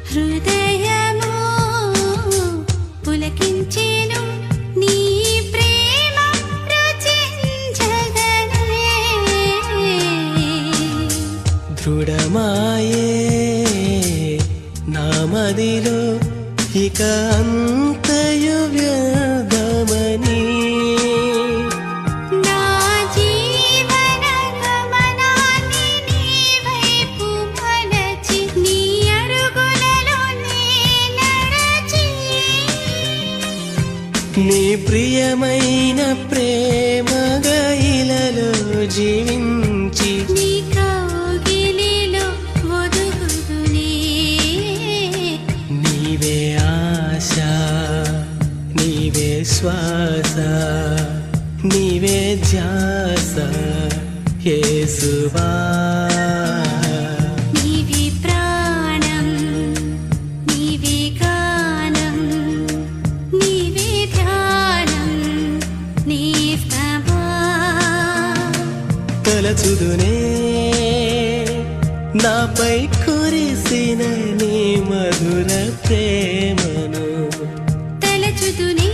హృదయము పులకించెను నీ ప్రేమ రుచించగనే దృఢమాయే నా మదిలో ఇక అంతయు వ్యర్థమని నా జీవన గమనాన్ని నీ వైపు మలచి నీ అడుగులలో నే నడచి నీ ప్రియమైన ప్రేమగా ఇలలో జీవించి నీ కౌగిలిలో ఒదుగుదునే నీవే ఆశ నీవే శ్వాస నీవే ధ్యాస యేసువా నీవే ప్రాణం నీవే గానం నీవే ధ్యానం నేస్తమా తలచుదునే నాపై కురిసిన నీ మధుర ప్రేమను తలచుదునే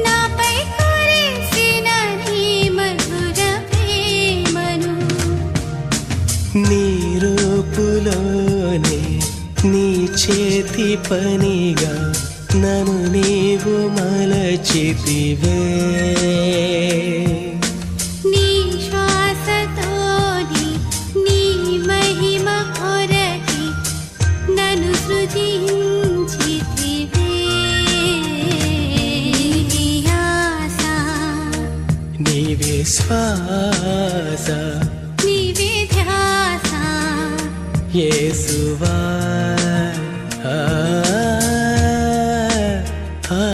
నాపై కురిసిన నీ మధుర ప్రేమను నీ రూపులోనే నీ చేతి పనిగా నన్ను నీవు మలచితివే నీ శ్వాసతోని నీ మహిమ కొరకి నన్ను సృజించితివే నీవే ఆశ నీవే శ్వాస నీవే ధ్యాస యేసువా